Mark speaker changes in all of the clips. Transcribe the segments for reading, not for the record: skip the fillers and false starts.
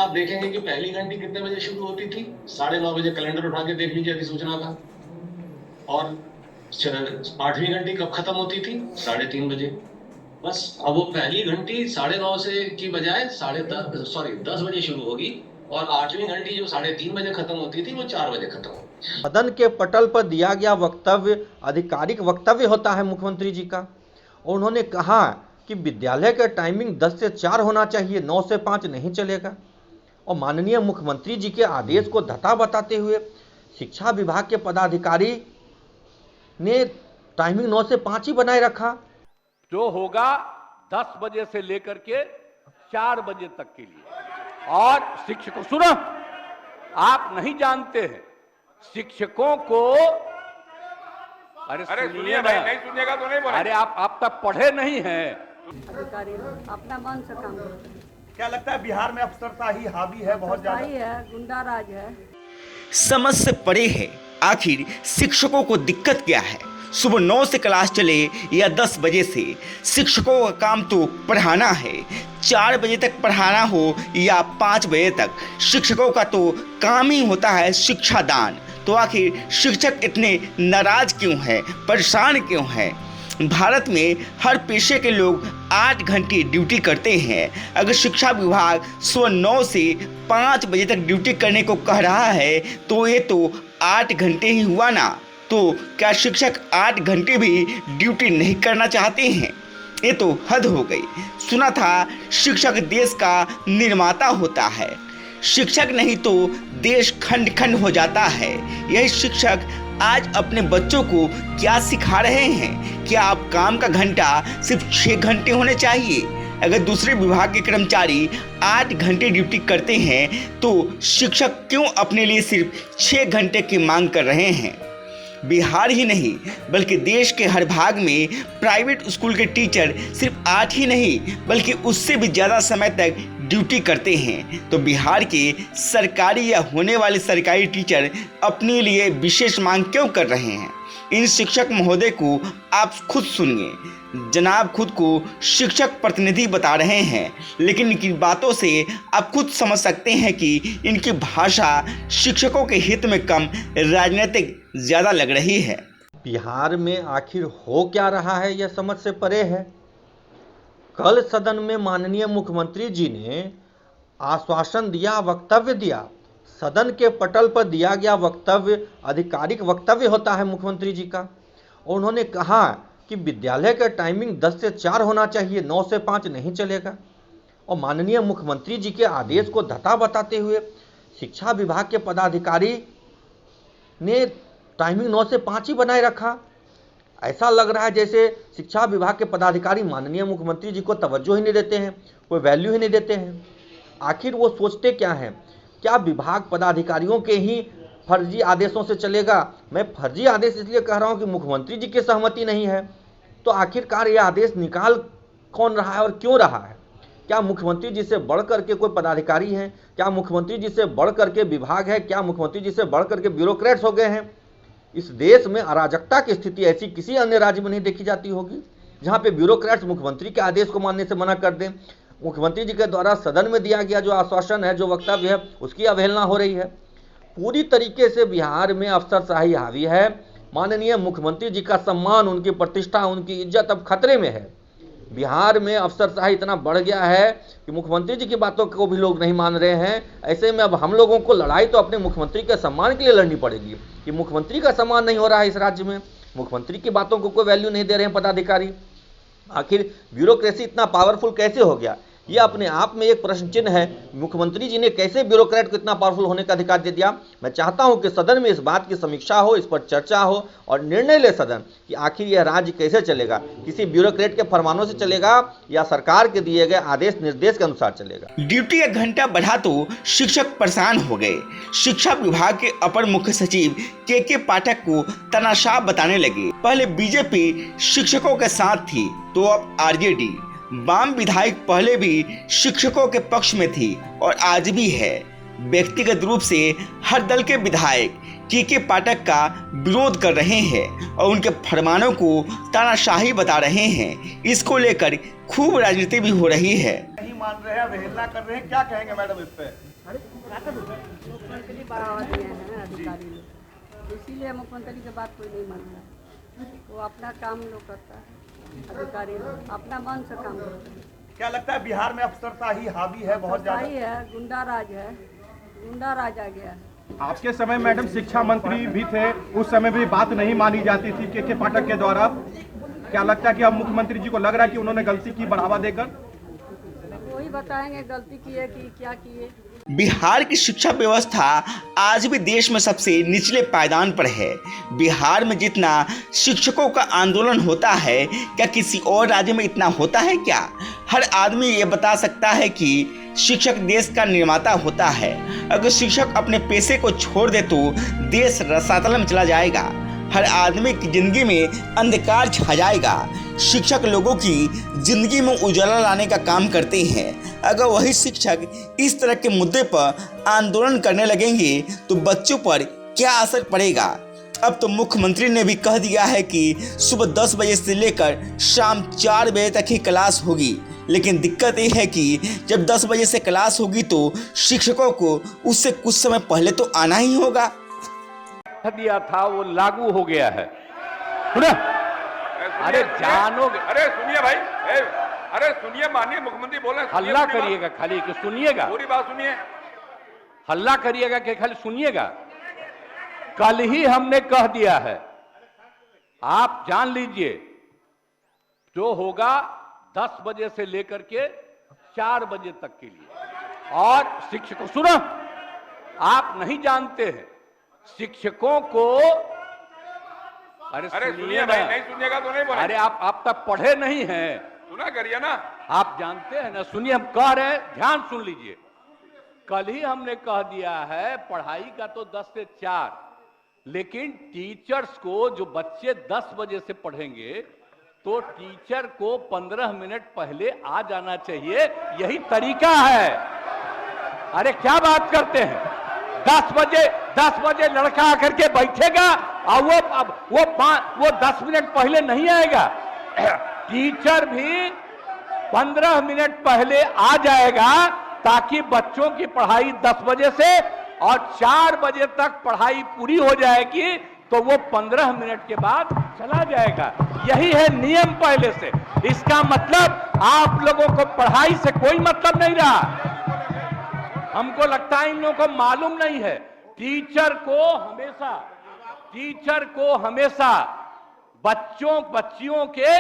Speaker 1: आप देखेंगे कि पहली घंटी कितने बजे शुरू होती थी? 9:30 बजे। कैलेंडर उठा के देख लीजिए अधिसूचना का। और 8वीं घंटी कब खत्म होती थी? 3:30 बजे। बस अब वो पहली घंटी 9:30 से की बजाय 10 बजे शुरू होगी, और 8वीं घंटी जो 3:30 बजे खत्म होती थी वो 4 बजे खत्म होगी।
Speaker 2: सदन के पटल पर दिया गया वक्तव्य आधिकारिक वक्तव्य होता है मुख्यमंत्री जी का। और उन्होंने कहा कि विद्यालय का टाइमिंग 10 से 4 होना चाहिए, 9 से 5 नहीं चलेगा। और माननीय मुख्यमंत्री जी के आदेश को धता बताते हुए शिक्षा विभाग के पदाधिकारी ने टाइमिंग 9 से 5 ही बनाए रखा।
Speaker 3: जो होगा 10 बजे से लेकर के 4 बजे तक के लिए। और शिक्षकों, सुनो, आप नहीं जानते हैं शिक्षकों को, अरे सुनिए भाई, नहीं सुनिएगा तो नहीं बोलेंगे। अरे आप तक पढ़े नहीं हैं।
Speaker 4: अधिकारी अपना मन से काम करते हैं।
Speaker 5: क्या लगता है बिहार में अफसरशाही हावी है, बहुत ज्यादा
Speaker 4: है, गुंडा राज है।
Speaker 6: समझ से परे है। आखिर शिक्षकों को दिक्कत क्या है? सुबह 9 से क्लास चले या 10 बजे से, शिक्षकों का काम तो पढ़ाना है। 4 बजे तक पढ़ाना हो या 5 बजे तक, शिक्षकों का तो काम ही होता है शिक्षा दान। तो आखिर शिक्षक इतने नाराज क्यों हैं, परेशान क्यों हैं? भारत में हर पेशे के लोग 8 घंटे ड्यूटी करते हैं। अगर शिक्षा विभाग सुबह 9 से 5 बजे तक ड्यूटी करने को कह रहा है तो ये तो 8 घंटे ही हुआ ना। तो क्या शिक्षक 8 घंटे भी ड्यूटी नहीं करना चाहते हैं? ये तो हद हो गई। सुना था शिक्षक देश का निर्माता होता है। शिक्षक नहीं तो देश खंड खंड हो जाता है। यही शिक्षक आज अपने बच्चों को क्या सिखा रहे हैं? क्या आप काम का घंटा सिर्फ 6 घंटे होने चाहिए? अगर दूसरे विभाग के कर्मचारी 8 घंटे ड्यूटी करते हैं तो शिक्षक क्यों अपने लिए सिर्फ 6 घंटे की मांग कर रहे हैं? बिहार ही नहीं बल्कि देश के हर भाग में प्राइवेट स्कूल के टीचर सिर्फ 8 ही नहीं बल्कि उससे भी ज़्यादा समय तक ड्यूटी करते हैं। तो बिहार के सरकारी या होने वाले सरकारी टीचर अपने लिए विशेष मांग क्यों कर रहे हैं? इन शिक्षक महोदय को आप खुद सुनिए। जनाब खुद को शिक्षक प्रतिनिधि बता रहे हैं, लेकिन इनकी बातों से आप खुद समझ सकते हैं कि इनकी भाषा शिक्षकों के हित में कम, राजनीतिक ज़्यादा लग रही है।
Speaker 2: बिहार में आखिर हो क्या रहा है यह समझ से परे है। कल सदन में माननीय मुख्यमंत्री जी ने आश्वासन दिया, वक्तव्य दिया। सदन के पटल पर दिया गया वक्तव्य आधिकारिक वक्तव्य होता है मुख्यमंत्री जी का। और उन्होंने कहा कि विद्यालय का टाइमिंग 10 से 4 होना चाहिए, 9 से 5 नहीं चलेगा। और माननीय मुख्यमंत्री जी के आदेश को धता बताते हुए शिक्षा विभाग के पदाधिकारी ने टाइमिंग 9 से 5 ही बनाए रखा। ऐसा लग रहा है जैसे शिक्षा विभाग के पदाधिकारी माननीय मुख्यमंत्री जी को तवज्जो ही नहीं देते हैं, कोई वैल्यू ही नहीं देते हैं। आखिर वो सोचते क्या हैं? क्या विभाग पदाधिकारियों के ही फर्जी आदेशों से चलेगा? मैं फर्जी आदेश इसलिए कह रहा हूं कि मुख्यमंत्री जी की सहमति नहीं है। तो आखिरकार ये आदेश निकाल कौन रहा है और क्यों रहा है? क्या मुख्यमंत्री जी से बढ़ करके कोई पदाधिकारी हैं? क्या मुख्यमंत्री जी से बढ़ करके विभाग है? क्या मुख्यमंत्री जी से बढ़ करके ब्यूरोक्रेट्स हो गए हैं? इस देश में अराजकता की स्थिति ऐसी किसी अन्य राज्य में नहीं देखी जाती होगी जहां पे ब्यूरोक्रेट्स मुख्यमंत्री के आदेश को मानने से मना कर दें। मुख्यमंत्री जी के द्वारा सदन में दिया गया जो आश्वासन है, जो वक्तव्य है, उसकी अवहेलना हो रही है। पूरी तरीके से बिहार में अफसरशाही हावी है। माननीय मुख्यमंत्री जी का सम्मान, उनकी प्रतिष्ठा, उनकी इज्जत अब खतरे में है। बिहार में अफसरशाही इतना बढ़ गया है कि मुख्यमंत्री जी की बातों को भी लोग नहीं मान रहे हैं। ऐसे में अब हम लोगों को लड़ाई तो अपने मुख्यमंत्री के सम्मान के लिए लड़नी पड़ेगी कि मुख्यमंत्री का सम्मान नहीं हो रहा है इस राज्य में। मुख्यमंत्री की बातों को कोई वैल्यू नहीं दे रहे हैं पदाधिकारी। आखिर ब्यूरोक्रेसी इतना पावरफुल कैसे हो गया? ये अपने आप में एक प्रश्न चिन्ह है। मुख्यमंत्री जी ने कैसे ब्यूरोक्रेट को इतना पावरफुल होने का अधिकार दे दिया? मैं चाहता हूं कि सदन में इस बात की समीक्षा हो, इस पर चर्चा हो और निर्णय ले सदन कि आखिर यह राज्य कैसे चलेगा। किसी ब्यूरोक्रेट के फरमानों से चलेगा या सरकार के दिए गए आदेश निर्देश के अनुसार चलेगा?
Speaker 6: ड्यूटी का घंटा बढ़ा तो शिक्षक परेशान हो गए। शिक्षा विभाग के अपर मुख्य सचिव के पाठक को तानाशाह बताने लगे। पहले बीजेपी शिक्षकों के साथ थी तो अब आरजेडी। वाम विधायक पहले भी शिक्षकों के पक्ष में थी और आज भी है। व्यक्तिगत रूप से हर दल के विधायक के पाठक का विरोध कर रहे हैं और उनके फरमानों को तानाशाही बता रहे हैं। इसको लेकर खूब राजनीति भी हो रही है।
Speaker 5: मान रहे हैं, अवहेलना कर रहे हैं, क्या कहेंगे मैडम इस पे?
Speaker 4: मुख्यमंत्री बढ़ावा दिए हैं अधिकारी लोग, इसीलिए मुख्यमंत्री की बात कोई नहीं मान रहा है। वो अपना काम लोग करता है, अधिकारी लोग अपना मन से काम करते हैं।
Speaker 5: क्या लगता है बिहार में अफसरता ही हावी है बहुत ज्यादा?
Speaker 4: सही है, गुंडा राज है, गुंडा राज आ गया है।
Speaker 7: आपके समय मैडम शिक्षा मंत्री भी थे, उस समय भी बात नहीं मानी जाती थी के पाठक के द्वारा। क्या लगता है कि अब मुख्यमंत्री जी को लग रहा है कि उन्होंने गलती की बढ़ावा देकर?
Speaker 4: वही बताएंगे गलती की है कि क्या किए।
Speaker 6: बिहार की शिक्षा व्यवस्था आज भी देश में सबसे निचले पायदान पर है। बिहार में जितना शिक्षकों का आंदोलन होता है, क्या किसी और राज्य में इतना होता है क्या? हर आदमी ये बता सकता है कि शिक्षक देश का निर्माता होता है। अगर शिक्षक अपने पेशे को छोड़ दे तो देश रसातल में चला जाएगा। हर आदमी की जिंदगी में अंधकार छा जाएगा। शिक्षक लोगों की जिंदगी में उजाला लाने का काम करते हैं। अगर वही शिक्षक इस तरह के मुद्दे पर आंदोलन करने लगेंगे तो बच्चों पर क्या असर पड़ेगा? अब तो मुख्यमंत्री ने भी कह दिया है कि सुबह 10 बजे से लेकर शाम 4 बजे तक ही क्लास होगी। लेकिन दिक्कत ये है कि जब 10 बजे से क्लास होगी तो शिक्षकों को उससे कुछ समय पहले तो आना ही होगा।
Speaker 3: दिया था वो लागू हो गया है। सुना? अरे जानोगे?
Speaker 8: अरे सुनिए भाई, अरे सुनिए, माननीय मुख्यमंत्री बोल रहे हैं।
Speaker 3: हल्ला करिएगा खाली कि सुनिएगा?
Speaker 8: पूरी बात सुनिए।
Speaker 3: हल्ला करिएगा कि खाली सुनिएगा? कल ही हमने कह दिया है, आप जान लीजिए, जो होगा 10 बजे से लेकर के 4 बजे तक के लिए। और शिक्षकों, सुनो, आप नहीं जानते हैं शिक्षकों को, अरे सुनिए
Speaker 8: भाई, नहीं सुनिएगा तो नहीं बोले।
Speaker 3: अरे आप तक पढ़े नहीं हैं,
Speaker 8: सुना करिए ना।
Speaker 3: आप जानते हैं ना। सुनिए, हम कह रहे हैं, ध्यान सुन लीजिए। कल ही हमने कह दिया है पढ़ाई का तो 10 से 4, लेकिन टीचर्स को, जो बच्चे 10 बजे से पढ़ेंगे तो टीचर को 15 मिनट पहले आ जाना चाहिए। यही तरीका है। अरे क्या बात करते हैं? 10 बजे लड़का आकर के बैठेगा और वो 10 मिनट पहले नहीं आएगा। टीचर भी 15 मिनट पहले आ जाएगा ताकि बच्चों की पढ़ाई 10 बजे से और 4 बजे तक पढ़ाई पूरी हो जाएगी, तो वो 15 मिनट के बाद चला जाएगा। यही है नियम पहले से। इसका मतलब आप लोगों को पढ़ाई से कोई मतलब नहीं रहा। हमको लगता है इन लोगों को मालूम नहीं है। टीचर को हमेशा बच्चियों के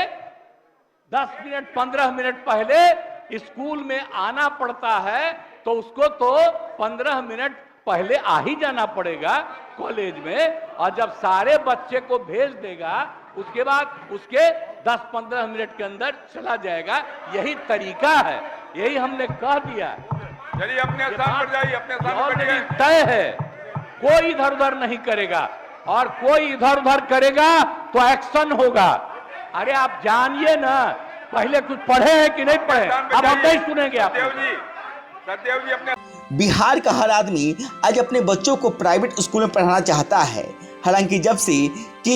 Speaker 3: 10 मिनट 15 मिनट पहले स्कूल में आना पड़ता है, तो उसको तो 15 मिनट पहले आ ही जाना पड़ेगा कॉलेज में। और जब सारे बच्चे को भेज देगा, उसके बाद उसके 10-15 मिनट के अंदर चला जाएगा। यही तरीका है, यही हमने कह दिया।
Speaker 8: चलिए अपने स्थान पर जाइए, अपने स्थान पर बैठिए।
Speaker 3: तय है, कोई इधर उधर नहीं करेगा, और कोई इधर उधर करेगा तो एक्शन होगा। अरे आप जानिए ना, पहले कुछ पढ़े हैं कि नहीं पढ़े? अब हम नहीं सुनेंगे आप।
Speaker 8: सत्यदेव जी अपने
Speaker 6: बिहार का हर आदमी आज अपने बच्चों को प्राइवेट स्कूल में पढ़ाना चाहता है। हालांकि जब से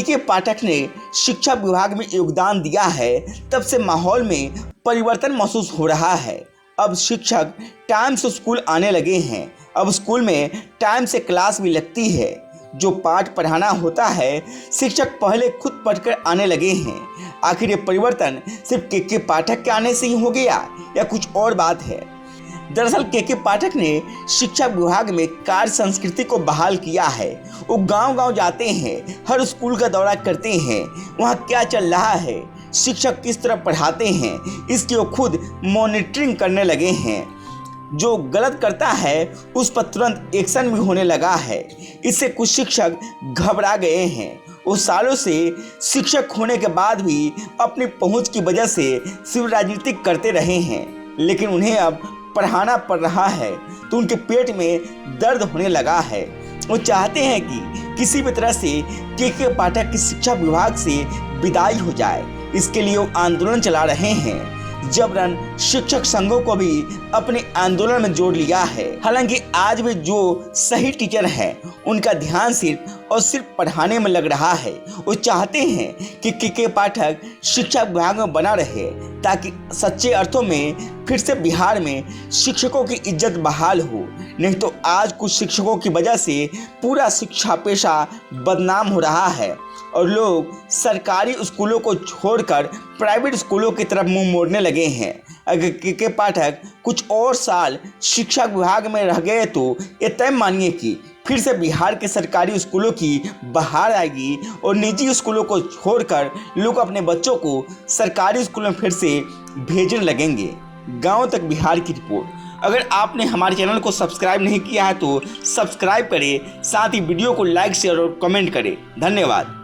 Speaker 6: के पाठक ने शिक्षा विभाग में योगदान दिया है, तब से माहौल में परिवर्तन महसूस हो रहा है। अब शिक्षक टाइम से स्कूल आने लगे हैं। अब स्कूल में टाइम से क्लास भी लगती है। जो पाठ पढ़ाना होता है, शिक्षक पहले खुद पढ़कर आने लगे हैं। आखिर ये परिवर्तन सिर्फ के पाठक के आने से ही हो गया या कुछ और बात है? दरअसल के पाठक ने शिक्षा विभाग में कार्य संस्कृति को बहाल किया है। वो गांव-गांव जाते हैं, हर स्कूल का दौरा करते हैं, वहाँ क्या चल रहा है, शिक्षक किस तरह पढ़ाते हैं, इसकी वो खुद मॉनिटरिंग करने लगे हैं। जो गलत करता है उस पर तुरंत एक्शन भी होने लगा है। इससे कुछ शिक्षक घबरा गए हैं। वो सालों से शिक्षक होने के बाद भी अपनी पहुंच की वजह से सिर्फ राजनीति करते रहे हैं, लेकिन उन्हें अब पढ़ाना पड़ रहा है तो उनके पेट में दर्द होने लगा है। वो चाहते हैं कि किसी भी तरह से के पाठक की शिक्षा विभाग से विदाई हो जाए। इसके लिए वो आंदोलन चला रहे हैं। जबरन शिक्षक संघों को भी अपने आंदोलन में जोड़ लिया है। हालांकि आज भी जो सही टीचर है उनका ध्यान सिर्फ और सिर्फ पढ़ाने में लग रहा है। वो चाहते हैं कि के पाठक शिक्षा विभाग में बना रहे ताकि सच्चे अर्थों में फिर से बिहार में शिक्षकों की इज्जत बहाल हो। नहीं तो आज कुछ शिक्षकों की वजह से पूरा शिक्षा पेशा बदनाम हो रहा है और लोग सरकारी स्कूलों को छोड़कर प्राइवेट स्कूलों की तरफ मुंह मोड़ने लगे हैं। अगर के पाठक कुछ और साल शिक्षा विभाग में रह गए तो ये तय मानिए कि फिर से बिहार के सरकारी स्कूलों की बहार आएगी और निजी स्कूलों को छोड़कर लोग अपने बच्चों को सरकारी स्कूल में फिर से भेजने लगेंगे। गांव तक बिहार की रिपोर्ट। अगर आपने हमारे चैनल को सब्सक्राइब नहीं किया है तो सब्सक्राइब करें, साथ ही वीडियो को लाइक शेयर और कमेंट करें। धन्यवाद।